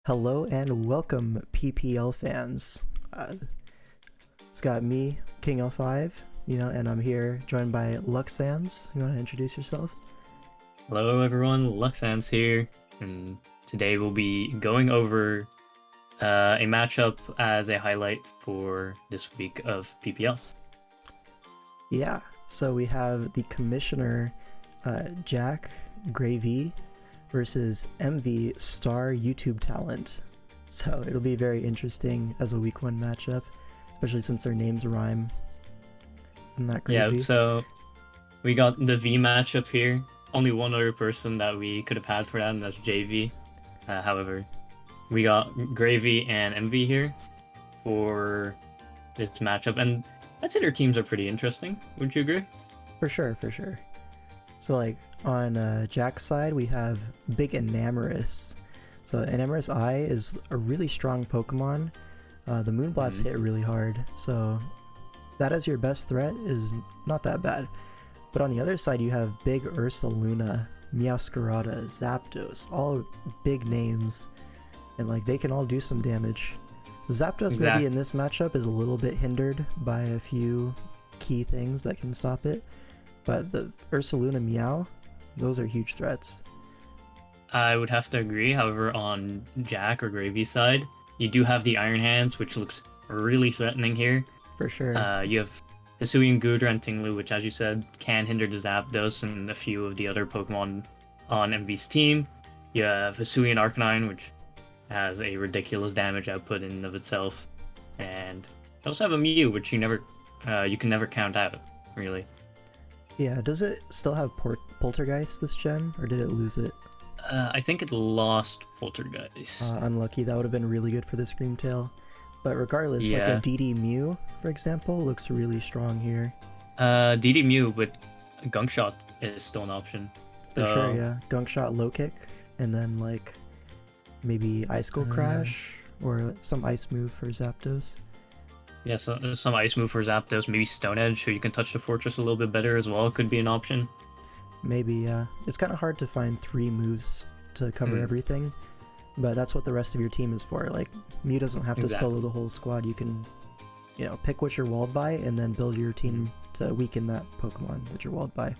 Hello and welcome, PPL fans. It's got me, King L5, and I'm here joined by Luxanse. You want to introduce yourself? Hello everyone, Luxanse here, and today we'll be going over a matchup as a highlight for this week of PPL. Yeah, so we have the Commissioner Jack Greyvee versus Emvee star YouTube talent. So it'll be very interesting as a week 1 matchup, especially since their names rhyme. Isn't that crazy? Yeah, so we got the V matchup here. Only one other person that we could have had for that, and that's JV. However, we got Greyvee and Emvee here for this matchup, and I'd say their teams are pretty interesting. Wouldn't you agree? For sure, for sure. So like on Jack's side, we have Big Enamorous. So Enamorous Eye is a really strong Pokemon. The Moonblast hit really hard, so that as your best threat is not that bad. But on the other side, you have Big Ursaluna, Meowscarada, Zapdos, all big names, and like they can all do some damage. Zapdos maybe in this matchup is a little bit hindered by a few key things that can stop it, but the Ursaluna Meow, those are huge threats. I would have to agree. However, on Jack or Greyvee's side, you do have the Iron Hands, which looks really threatening here. For sure. You have Hisuian Goodra and Tinglu, which, as you said, can hinder the Zapdos and a few of the other Pokemon on Emvee's team. You have Hisuian Arcanine, which has a ridiculous damage output in and of itself. And you also have a Mew, which you can never count out, really. Yeah, does it still have Poltergeist this gen, or did it lose it? I think it lost Poltergeist. Unlucky, that would have been really good for the Screamtail. But regardless, like a DD Mew, for example, looks really strong here. DD Mew, but Gunk Shot is still an option. For sure, yeah. Gunk Shot, Low Kick, and then like maybe Ice Skull Crash, or some Ice move for Zapdos. Yeah, so some Ice move for Zapdos, maybe Stone Edge, so you can touch the Fortress a little bit better as well, could be an option. Maybe, yeah. It's kind of hard to find 3 moves to cover everything, but that's what the rest of your team is for. Like, Mew doesn't have to solo the whole squad. You can, pick what you're walled by and then build your team to weaken that Pokemon that you're walled by.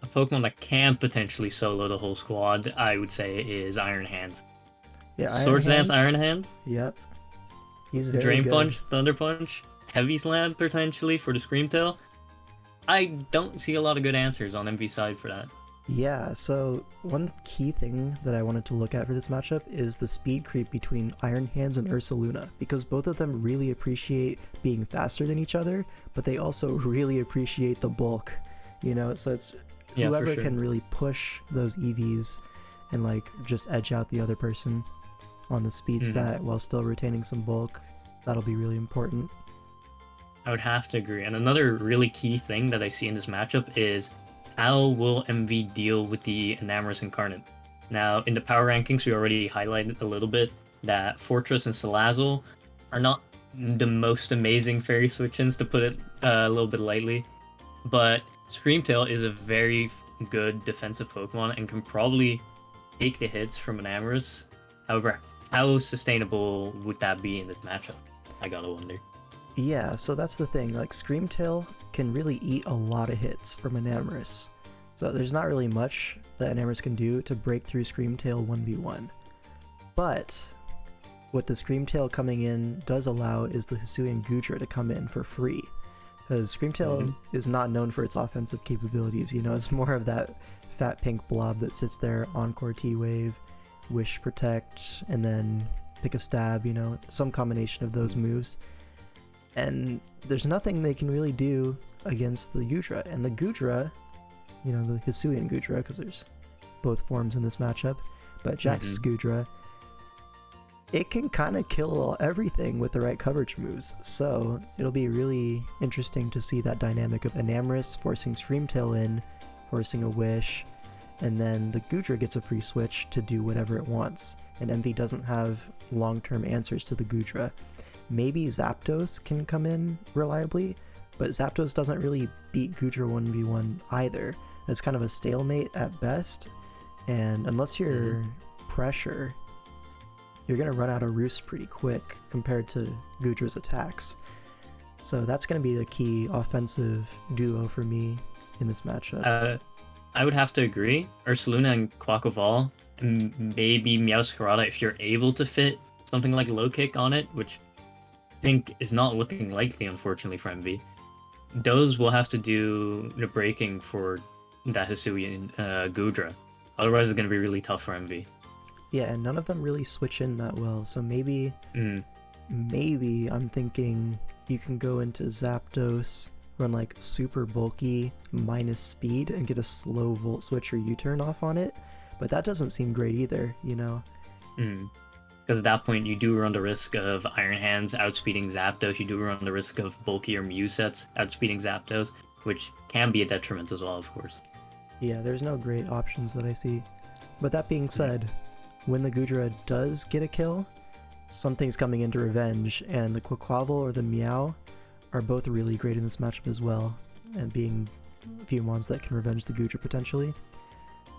A Pokemon that can potentially solo the whole squad, I would say, is Iron Hand. Yeah, Swords Dance, Iron Hand. Yep. He's very Drain good. Punch, Thunder Punch, Heavy Slam potentially for the Screamtail. I don't see a lot of good answers on Emvee's side for that. Yeah, so one key thing that I wanted to look at for this matchup is the speed creep between Iron Hands and Ursaluna, because both of them really appreciate being faster than each other, but they also really appreciate the bulk, so it's whoever can really push those EVs and like just edge out the other person on the speed stat while still retaining some bulk. That'll be really important. I would have to agree. And another really key thing that I see in this matchup is how will Emvee deal with the Enamorous Incarnate? Now, in the power rankings, we already highlighted a little bit that Fortress and Salazzle are not the most amazing fairy switch-ins, to put it a little bit lightly. But Screamtail is a very good defensive Pokemon and can probably take the hits from Enamorous. However, how sustainable would that be in this matchup? I gotta wonder. Yeah, so that's the thing, like Screamtail can really eat a lot of hits from Enamorous. So there's not really much that Enamorous can do to break through Screamtail 1v1. But what the Screamtail coming in does allow is the Hisuian Goodra to come in for free. Because Screamtail is not known for its offensive capabilities, it's more of that fat pink blob that sits there, Encore T-Wave, Wish Protect, and then pick a stab, some combination of those moves. And there's nothing they can really do against the Goodra. And the Goodra, the Hisuian Goodra, because there's both forms in this matchup, but Jack's Goodra, it can kind of kill everything with the right coverage moves. So it'll be really interesting to see that dynamic of Enamorous forcing Screamtail in, forcing a Wish, and then the Goodra gets a free switch to do whatever it wants. And Emvee doesn't have long-term answers to the Goodra. Maybe Zapdos can come in reliably, but Zapdos doesn't really beat Goodra 1v1 either. It's kind of a stalemate at best, and unless you're pressure, you're going to run out of roost pretty quick compared to Goodra's attacks. So that's going to be the key offensive duo for me in this matchup. I would have to agree. Ursaluna and Quaquaval, and maybe Meowscarada if you're able to fit something like Low Kick on it, which I think is not looking likely, unfortunately, for Emvee. Those will have to do the breaking for that Hisui and Goodra. Otherwise, it's going to be really tough for Emvee. Yeah, and none of them really switch in that well, so maybe I'm thinking you can go into Zapdos, run like super bulky minus speed and get a slow Volt Switch or U-turn off on it, but that doesn't seem great either, you know? Because at that point you do run the risk of Iron Hands outspeeding Zapdos, you do run the risk of bulkier Mew sets outspeeding Zapdos, which can be a detriment as well, of course. Yeah, there's no great options that I see. But that being said, when the Goodra does get a kill, something's coming into revenge, and the Quaquaval or the Meow are both really great in this matchup as well, and being a few mons that can revenge the Goodra potentially.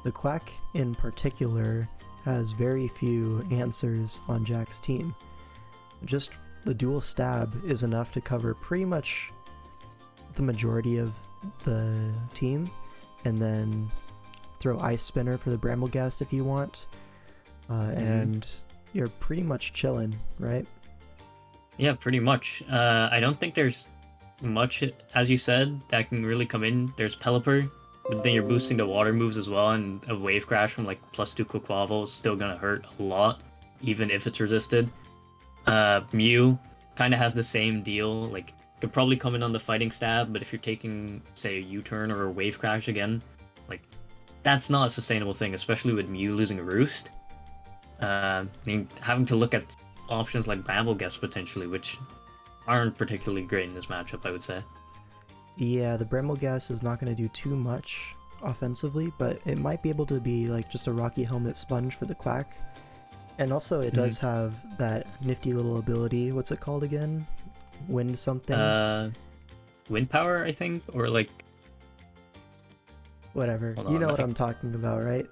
The Quack in particular has very few answers on Jack's team. Just the dual stab is enough to cover pretty much the majority of the team, and then throw Ice Spinner for the Bramblegast if you want, and you're pretty much chilling, right? Yeah, pretty much. I don't think there's much, as you said, that can really come in. There's Pelipper, but then you're boosting the water moves as well, and a Wave Crash from like +2 Quaquaval is still gonna hurt a lot, even if it's resisted. Mew kind of has the same deal, like, could probably come in on the Fighting Stab, but if you're taking, say, a U-turn or a Wave Crash again, like, that's not a sustainable thing, especially with Mew losing a Roost. Having to look at options like Bramblegast potentially, which aren't particularly great in this matchup, I would say. Yeah, the Bramblegast is not going to do too much offensively, but it might be able to be like just a Rocky Helmet Sponge for the Quack. And also it does have that nifty little ability, what's it called again? Wind something? Wind Power, I think? Or like... Whatever. You know what I'm talking about, right?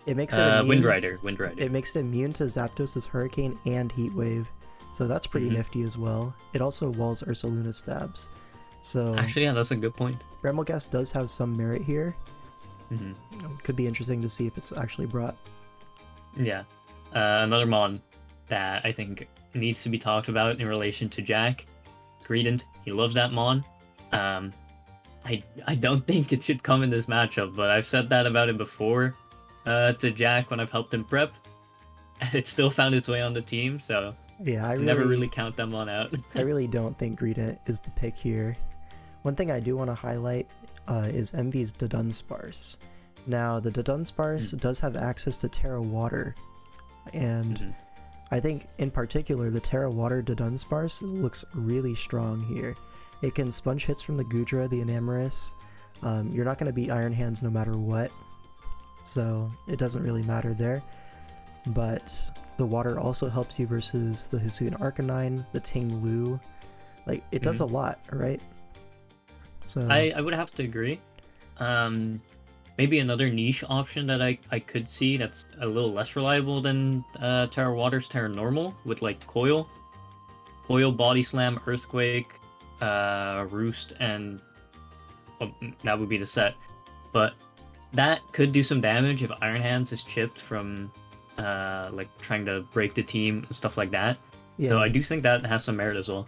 It makes it immune... Wind Rider. It makes it immune to Zapdos' Hurricane and Heat Wave, so that's pretty nifty as well. It also walls Ursaluna stabs. So actually, yeah, that's a good point. Bramblegast does have some merit here. Could be interesting to see if it's actually brought. Yeah. Another mon that I think needs to be talked about in relation to Jack. Greedent. He loves that mon. I don't think it should come in this matchup, but I've said that about him before to Jack when I've helped him prep. And it still found its way on the team, so yeah, I never really count that mon out. I really don't think Greedent is the pick here. One thing I do want to highlight is Emvee's Dunsparce. Now, the Dunsparce does have access to Terra Water, and I think in particular the Terra Water Dunsparce looks really strong here. It can sponge hits from the Goodra, the Enamorus. You're not going to beat Iron Hands no matter what, so it doesn't really matter there. But the water also helps you versus the Hisuian Arcanine, the Ting-Lu. Like, it does a lot, right? So I would have to agree. Maybe another niche option that I could see that's a little less reliable than Terra Water's Terra Normal, with like Coil, Body Slam, Earthquake, Roost, and that would be the set. But that could do some damage if Iron Hands is chipped from like trying to break the team and stuff like that. Yeah. So I do think that has some merit as well.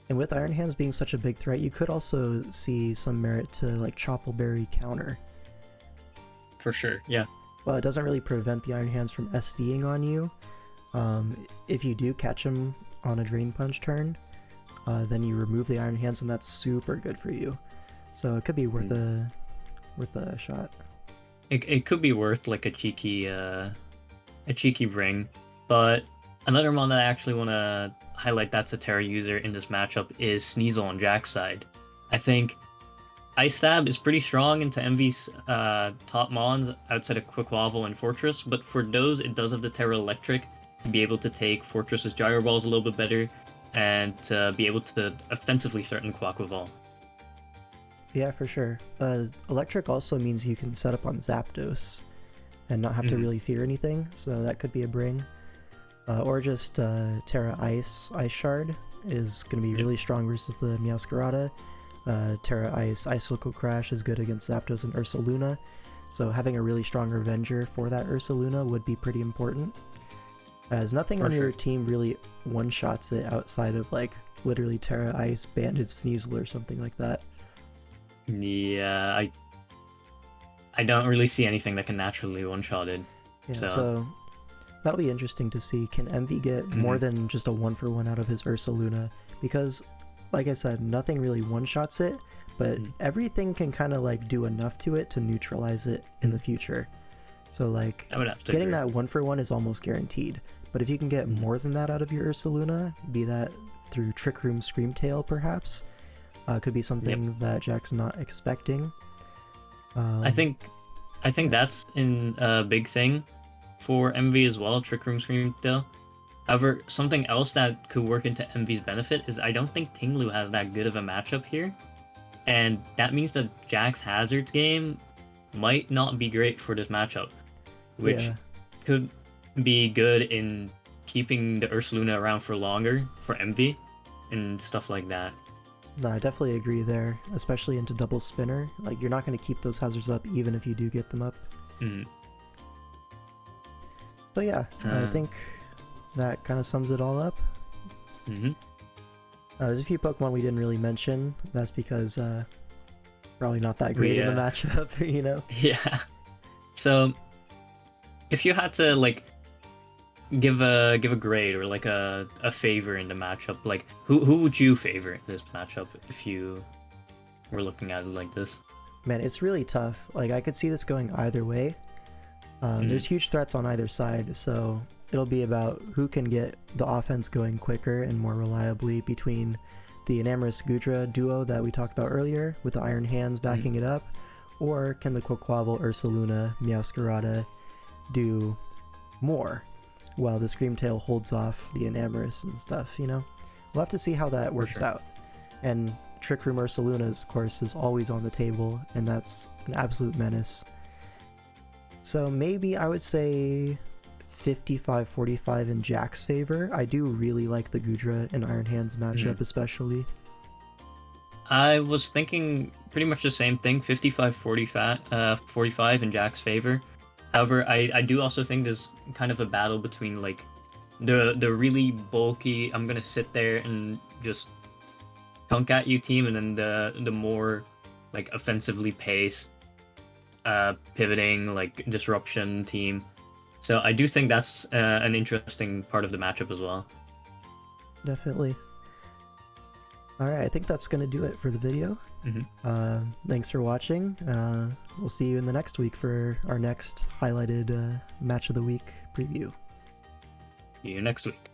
And with Iron Hands being such a big threat, you could also see some merit to like Choppleberry counter. For sure, yeah. Well, it doesn't really prevent the Iron Hands from SDing on you. If you do catch him on a Drain Punch turn, then you remove the Iron Hands, and that's super good for you. So it could be worth a shot. It could be worth like a cheeky ring, but another one that I actually want to highlight that's a Terra user in this matchup is Sneasel on Jack's side. I think Ice Stab is pretty strong into Emvee's top mons outside of Quaquaval and Fortress, but for those it does have the Terra Electric to be able to take Fortress's Gyro Balls a little bit better and to be able to offensively threaten Quaquaval. Yeah, for sure. Electric also means you can set up on Zapdos and not have to really fear anything, so that could be a bring. Or just Terra Ice Shard is going to be really strong versus the Meowscarada. Terra Ice Icicle Crash is good against Zapdos and Ursaluna, so having a really strong Revenger for that Ursaluna would be pretty important, as nothing on your team really one-shots it outside of like literally Terra Ice, Banded Sneasel, or something like that. Yeah, I don't really see anything that can naturally one-shot it. Yeah, so that'll be interesting to see. Can Emvee get more than just a 1-for-1 out of his Ursaluna? Because, like I said, nothing really one-shots it, but everything can kind of like do enough to it to neutralize it in the future. So like, getting that 1-for-1 is almost guaranteed. But if you can get more than that out of your Ursaluna, be that through Trick Room Screamtail perhaps, could be something that Jack's not expecting. I think that's a big thing for Emvee as well, Trick Room Screamtail. However, something else that could work into Emvee's benefit is I don't think Tinglu has that good of a matchup here. And that means that Jack's Hazards game might not be great for this matchup, which could be good in keeping the Ursaluna around for longer for Emvee and stuff like that. No, I definitely agree there, especially into Double Spinner. Like, you're not going to keep those hazards up even if you do get them up. But yeah, I think that kind of sums it all up. There's a few Pokemon we didn't really mention. That's because probably not that great in the matchup, you know? Yeah. So, if you had to like give a grade or like a favor in the matchup, like who would you favor in this matchup if you were looking at it like this? Man, it's really tough. Like, I could see this going either way. There's huge threats on either side, so it'll be about who can get the offense going quicker and more reliably between the Enamorous Gudra duo that we talked about earlier with the Iron Hands backing it up, or can the Quaquaval, Ursaluna, Meowscarada do more while the Screamtail holds off the Enamorous and stuff, you know? We'll have to see how that works out. And Trick Room Ursaluna, of course, is always on the table, and that's an absolute menace. So maybe I would say 55-45 in Jack's favor. I do really like the Gudra and Iron Hands matchup, especially. I was thinking pretty much the same thing, 45 in Jack's favor. However, I do also think there's kind of a battle between like the really bulky, I'm gonna sit there and just chunk at you team, and then the more like offensively paced, pivoting, like disruption team. So I do think that's an interesting part of the matchup as well. Definitely. Alright, I think that's going to do it for the video. Thanks for watching. We'll see you in the next week for our next highlighted Match of the Week preview. See you next week.